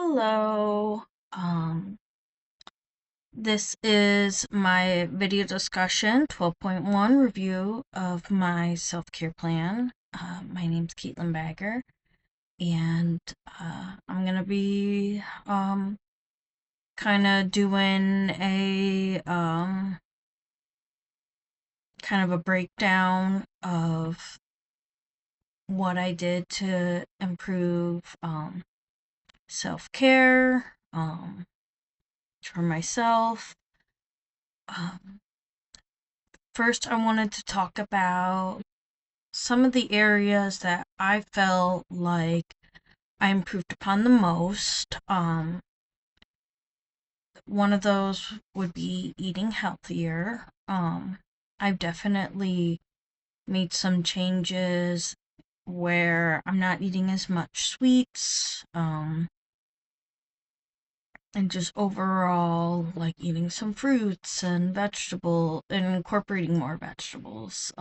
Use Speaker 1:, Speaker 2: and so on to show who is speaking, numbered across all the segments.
Speaker 1: Hello. This is my video discussion 12.1 review of my self-care plan. My name's Caitlin Bagger, and I'm gonna be kind of doing a kind of a breakdown of what I did to improve self-care for myself. Um, First, I wanted to talk about some of the areas that I felt like I improved upon the most. One of those would be eating healthier. I've definitely made some changes where I'm not eating as much sweets, and just overall like eating some fruits and vegetable and incorporating more vegetables.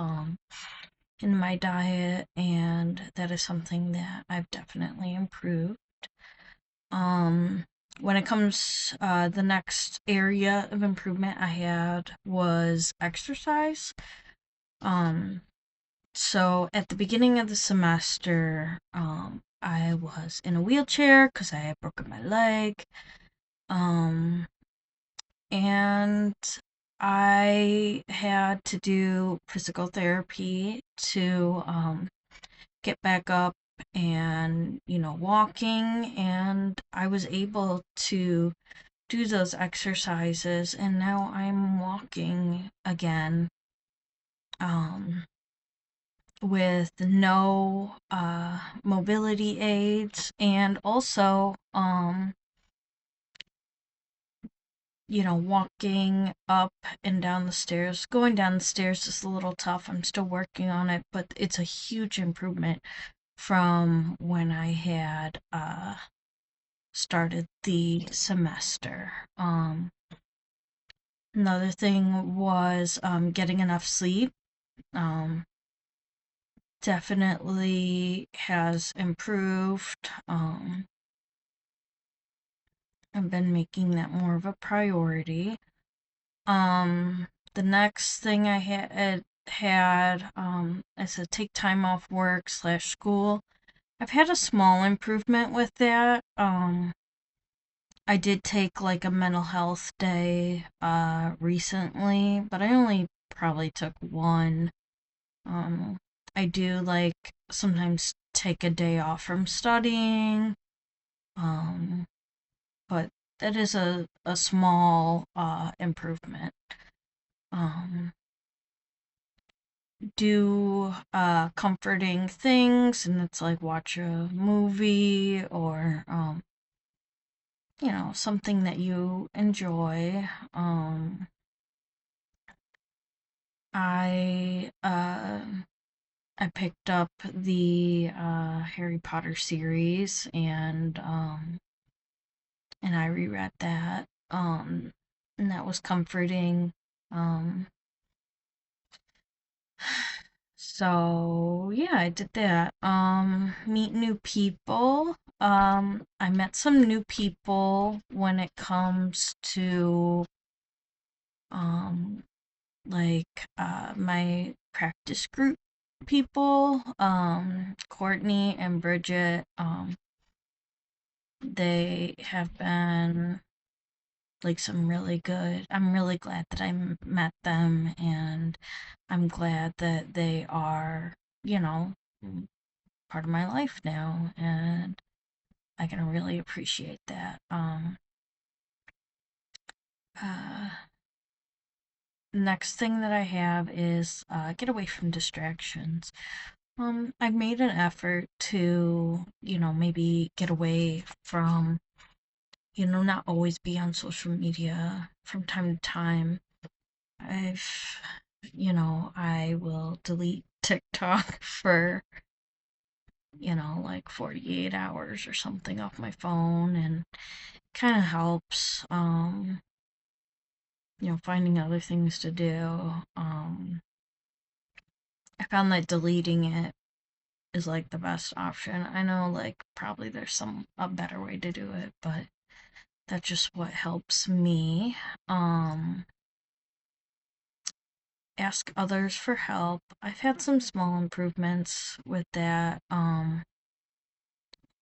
Speaker 1: In my diet, and that is something that I've definitely improved. Um, when it comes, the next area of improvement I had was exercise. Um, so at the beginning of the semester, I was in a wheelchair because I had broken my leg. Um, and I had to do physical therapy to get back up and, walking. And I was able to do those exercises, and now I'm walking again, um, with no mobility aids, and also, walking up and down the stairs. Going down the stairs is a little tough. I'm still working on it, but it's a huge improvement from when I had started the semester. Another thing was getting enough sleep. Um, Definitely has improved. I've been making that more of a priority. The next thing I had is to take time off work slash school. I've had a small improvement with that. I did take like a mental health day recently, but I only probably took one. Um I do like sometimes take a day off from studying. Um but that is a small improvement. Um do comforting things, and it's like watch a movie or something that you enjoy. I I picked up the Harry Potter series, and I reread that. And that was comforting. Um so yeah, I did that. Meet new people. I met some new people when it comes to um my practice group people, Courtney and Bridget. They have been like some really good. I'm really glad that met them, and I'm glad that they are, you know, part of my life now, and I can really appreciate that. Uh, Next thing that I have is get away from distractions. I've made an effort to, maybe get away from, not always be on social media from time to time. I've, I will delete TikTok for, like 48 hours or something off my phone, and kind of helps, finding other things to do. I found that deleting it is like the best option. I know like probably there's a better way to do it, but that's just what helps me. Ask others for help. I've had some small improvements with that.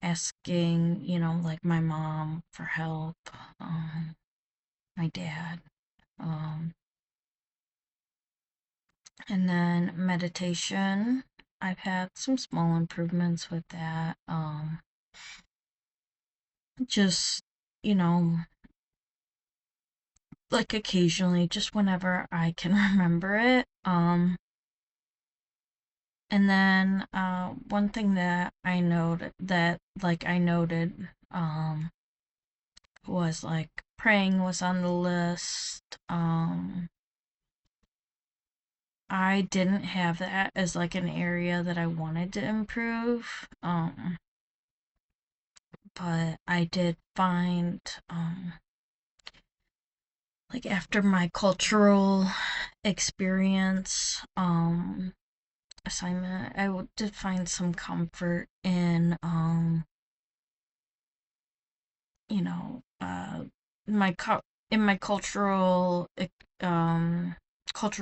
Speaker 1: Asking, like my mom for help, my dad. Um, and then meditation. I've had some small improvements with that. Just, you know, like occasionally, just whenever I can remember it. And then one thing that I noted was like praying was on the list. I didn't have that as like an area that I wanted to improve. But I did find like after my cultural experience assignment, did find some comfort in you know my in my cultural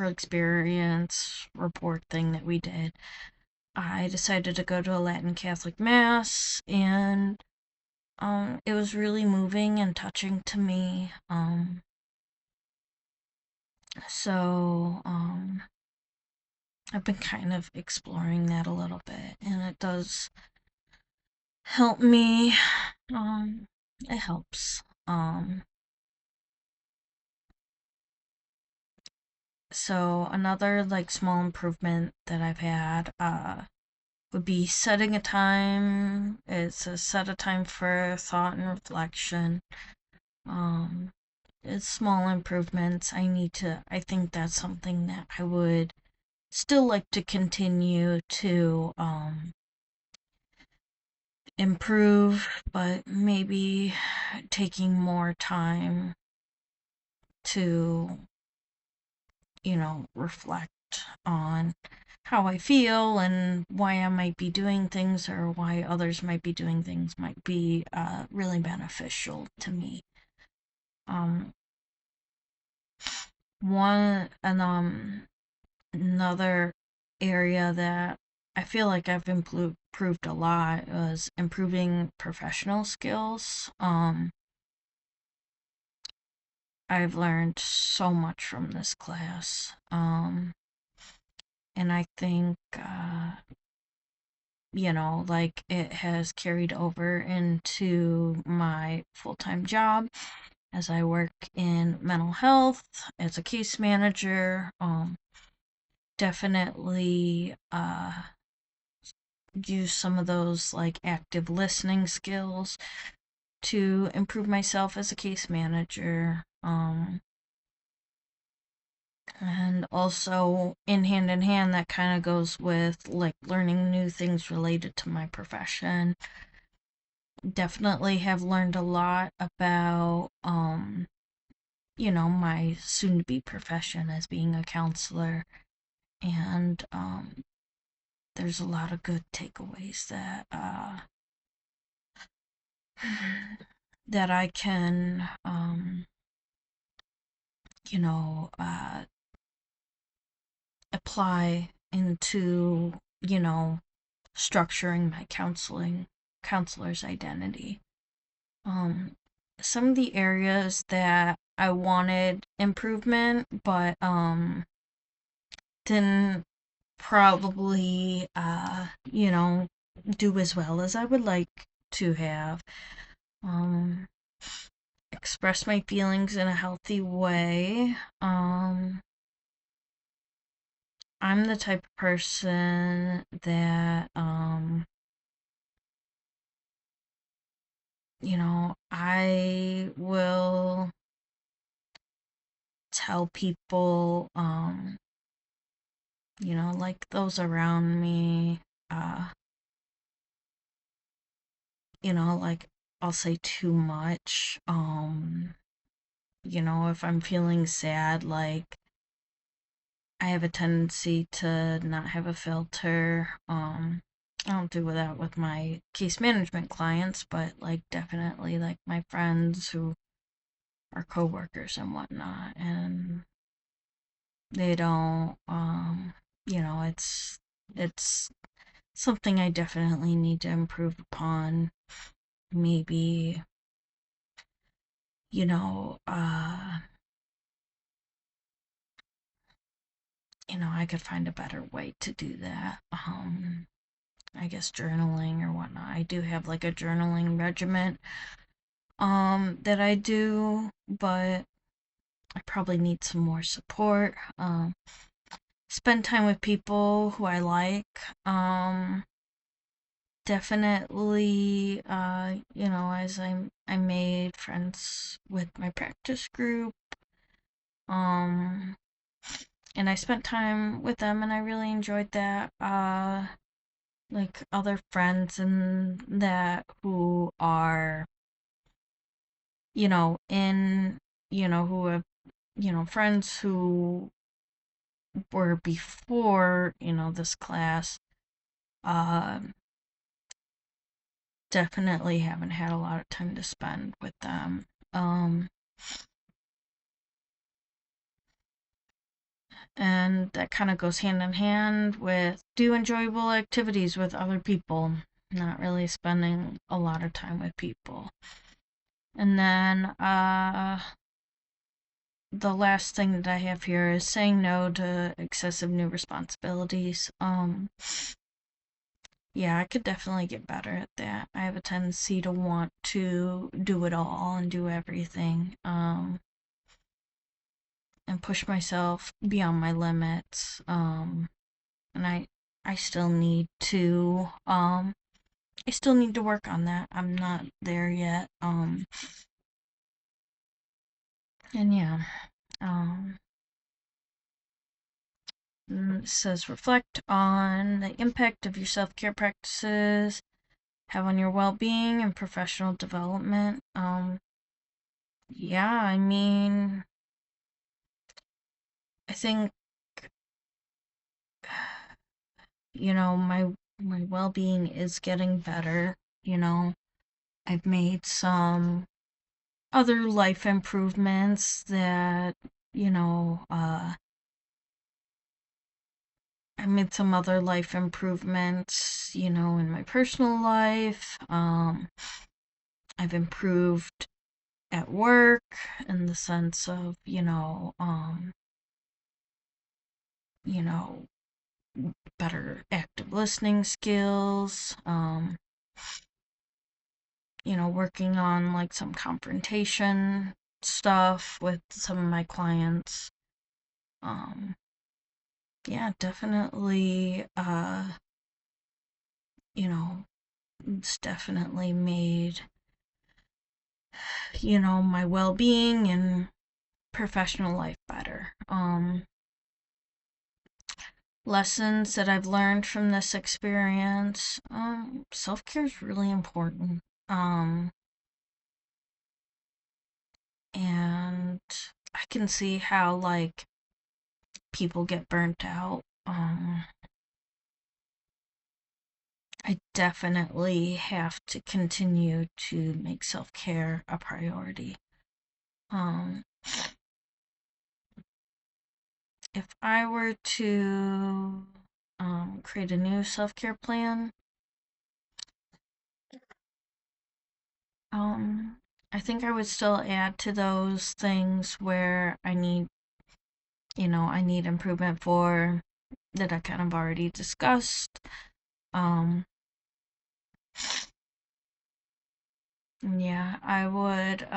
Speaker 1: experience report thing that we did. I decided to go to a Latin Catholic mass, and it was really moving and touching to me. So I've been kind of exploring that a little bit, and it does help me. It helps. So another like small improvement that I've had would be setting a time. It's a set a time for thought and reflection. Um, it's small improvements. I think that's something that I would still like to continue to improve, but maybe taking more time to, reflect on how I feel and why I might be doing things or why others might be doing things might be really beneficial to me. Um, one and Another area that I feel like I've improved a lot was improving professional skills. I've learned so much from this class. And I think, like it has carried over into my full time job as I work in mental health as a case manager. Definitely use some of those like active listening skills to improve myself as a case manager. And also in hand, that kind of goes with like learning new things related to my profession. Definitely have learned a lot about, my soon to be profession as being a counselor. And there's a lot of good takeaways that, that I can, you know, uh, apply into, structuring my counselor's identity. Um, some of the areas that I wanted improvement, but didn't probably do as well as I would like to have. Um, express my feelings in a healthy way. I'm the type of person that I will tell people, like those around me, uh, like I'll say too much. If I'm feeling sad, like I have a tendency to not have a filter. I don't do that with my case management clients, but like definitely like my friends who are coworkers and whatnot, and they don't, it's something I definitely need to improve upon. Maybe, you know, uh, I could find a better way to do that. I guess journaling or whatnot. I do have like a journaling regimen that I do, but I probably need some more support. Spend time with people who I like. Definitely, as I made friends with my practice group. Um, and I spent time with them and I really enjoyed that. Like other friends and that who are, in, who have, friends who were before, this class, uh, definitely haven't had a lot of time to spend with them. And that kind of goes hand in hand with do enjoyable activities with other people, not really spending a lot of time with people. And then the last thing that I have here is saying no to excessive new responsibilities. Yeah, I could definitely get better at that. I have a tendency to want to do it all and do everything, and push myself beyond my limits. And I still need to, work on that. I'm not there yet. And yeah, um, it says reflect on the impact of your self-care practices have on your well-being and professional development. Yeah, I mean, I think, my well-being is getting better. You know, I've made some other life improvements that, you know, uh, I made some other life improvements, in my personal life. I've improved at work in the sense of, you know, better active listening skills, working on like some confrontation stuff with some of my clients. Um, yeah, definitely, it's definitely made, my well being and professional life better. Lessons that I've learned from this experience, self care is really important. Um, and I can see how, like, people get burnt out. I definitely have to continue to make self care a priority. Um, if I were to create a new self care plan, um, I think I would still add to those things where I need improvement for that I kind of already discussed. Um, yeah, I would,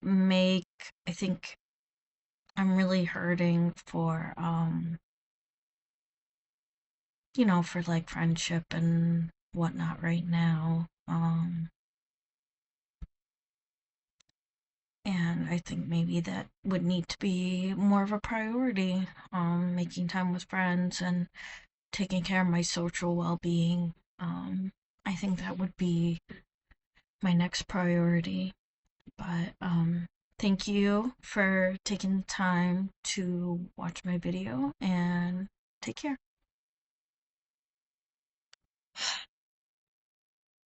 Speaker 1: make, I think I'm really hurting for, for like friendship and whatnot right now. And I think maybe that would need to be more of a priority. Making time with friends and taking care of my social well being. I think that would be my next priority. But thank you for taking the time to watch my video and take care.